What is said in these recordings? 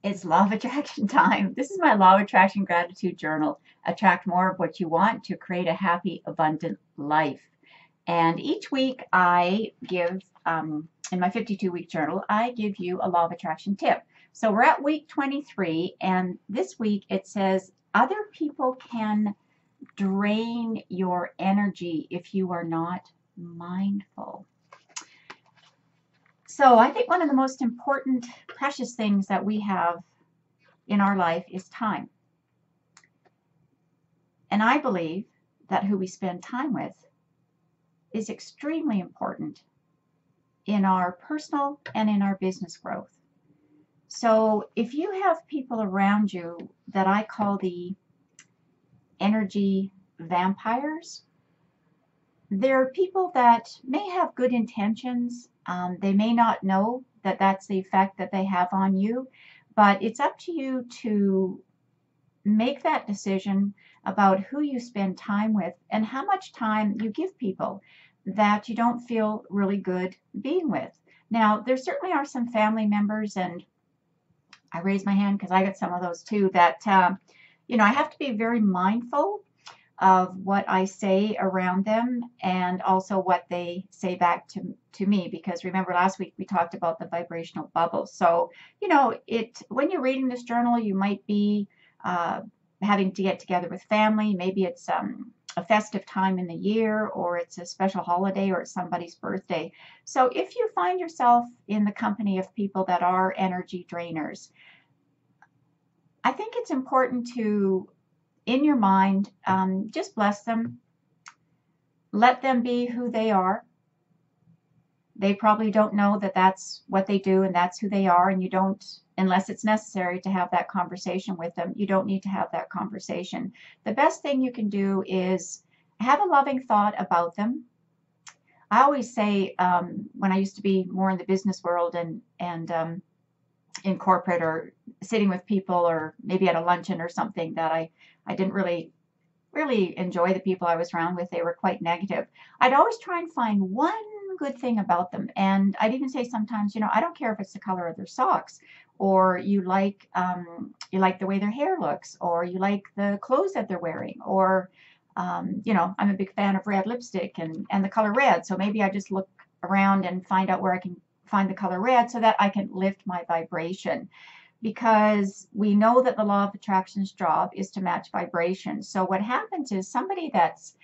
It's law of attraction time. This is my law of attraction gratitude journal. Attract more of what you want to create a happy, abundant life. And each week I give, in my 52-week journal, I give you a law of attraction tip. So we're at week 23, and this week it says other people can drain your energy if you are not mindful. So I think one of the most important, precious things that we have in our life is time. And I believe that who we spend time with is extremely important in our personal and in our business growth. So if you have people around you that I call the energy vampires, they're people that may have good intentions. They may not know that that's the effect that they have on you, but it's up to you to make that decision about who you spend time with and how much time you give people that you don't feel really good being with. Now, there certainly are some family members, and I raise my hand because I got some of those too, that, I have to be very mindful of what I say around them and also what they say back to me, because remember last week we talked about the vibrational bubbles. So, when you're reading this journal, you might be having to get together with family. Maybe it's a festive time in the year, or it's a special holiday, or it's somebody's birthday. So if you find yourself in the company of people that are energy drainers, I think it's important to, in your mind, just bless them. Let them be who they are. They probably don't know that that's what they do and that's who they are, and you don't, unless it's necessary to have that conversation with them, you don't need to have that conversation. The best thing you can do is have a loving thought about them. I always say, when I used to be more in the business world and in corporate, or sitting with people, or maybe at a luncheon or something, that I didn't really enjoy the people I was around with. They were quite negative. I'd always try and find one good thing about them. And I'd even say sometimes, I don't care if it's the color of their socks, or you like the way their hair looks, or you like the clothes that they're wearing, or I'm a big fan of red lipstick and the color red. So maybe I just look around and find out where I can find the color red so that I can lift my vibration. Because we know that the law of attraction's job is to match vibration. So what happens is somebody that's,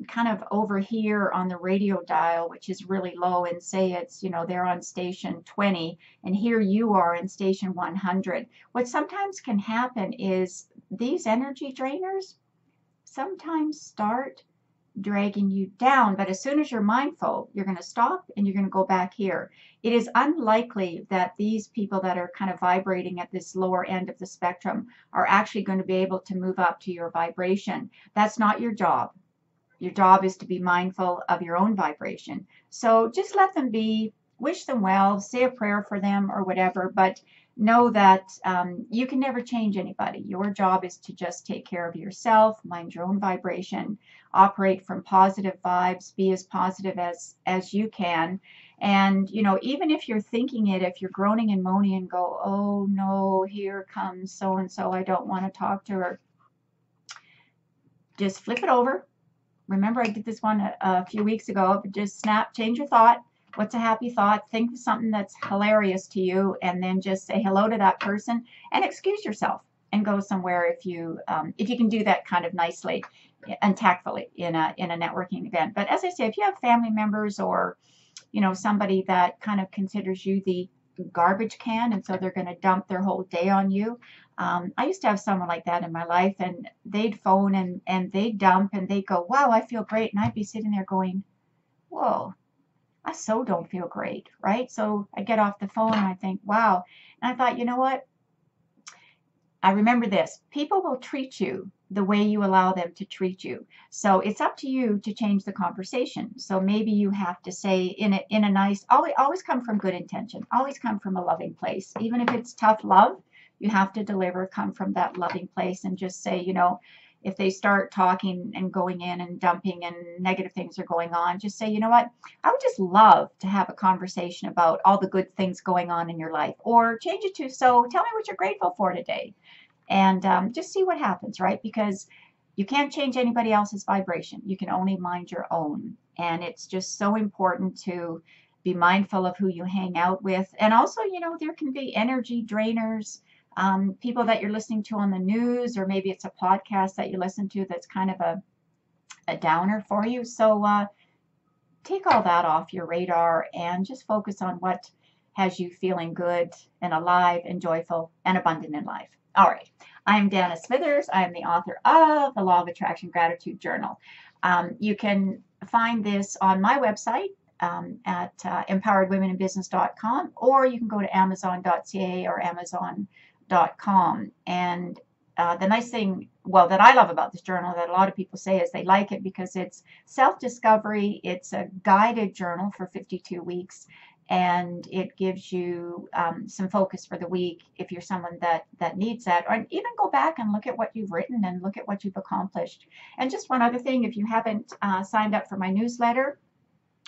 kind of over here on the radio dial, which is really low, and say it's, they're on station 20, and here you are in station 100. What sometimes can happen is these energy drainers sometimes start dragging you down, but as soon as you're mindful, you're going to stop and you're going to go back here. It is unlikely that these people that are kind of vibrating at this lower end of the spectrum are actually going to be able to move up to your vibration. That's not your job. Your job is to be mindful of your own vibration. So just let them be, wish them well, say a prayer for them or whatever, but know that you can never change anybody. Your job is to just take care of yourself, mind your own vibration, operate from positive vibes, be as positive as you can. And, even if you're thinking it, if you're groaning and moaning and go, oh no, here comes so-and-so, I don't want to talk to her, just flip it over. Remember, I did this one a few weeks ago. Just change your thought. What's a happy thought? Think of something that's hilarious to you, and then just say hello to that person and excuse yourself and go somewhere if you can do that kind of nicely and tactfully in a networking event. But as I say, if you have family members or somebody that kind of considers you the garbage can, and so they're going to dump their whole day on you. I used to have someone like that in my life, and they'd phone and they'd dump and they'd go, wow, I feel great. And I'd be sitting there going, whoa, I so don't feel great, right? So I get off the phone and I think, wow. And I thought, you know what? I remember this. People will treat you the way you allow them to treat you. So it's up to you to change the conversation. So maybe you have to say in a nice, always come from good intention, always come from a loving place. Even if it's tough love, you have to come from that loving place and just say, if they start talking and going in and dumping and negative things are going on, just say, you know what, I would just love to have a conversation about all the good things going on in your life. Or change it to, so tell me what you're grateful for today. And just see what happens, right? Because you can't change anybody else's vibration. You can only mind your own. And it's just so important to be mindful of who you hang out with. And also, you know, there can be energy drainers, people that you're listening to on the news, or maybe it's a podcast that you listen to that's kind of a downer for you. So take all that off your radar and just focus on what has you feeling good and alive and joyful and abundant in life. All right. I'm Dana Smithers. I am the author of the Law of Attraction Gratitude Journal. You can find this on my website at empoweredwomeninbusiness.com, or you can go to amazon.ca or amazon.com. And the nice thing, well, that I love about this journal that a lot of people say is they like it because it's self-discovery. It's a guided journal for 52 weeks, and it gives you some focus for the week if you're someone that needs that. Or even go back and look at what you've written and look at what you've accomplished. And just one other thing, if you haven't signed up for my newsletter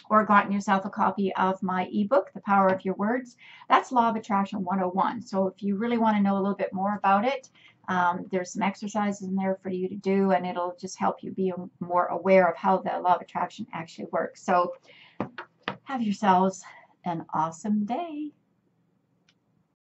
or gotten yourself a copy of my ebook, The Power of Your Words, that's Law of Attraction 101. So if you really want to know a little bit more about it, there's some exercises in there for you to do, and it'll just help you be more aware of how the Law of Attraction actually works. So have yourselves an awesome day.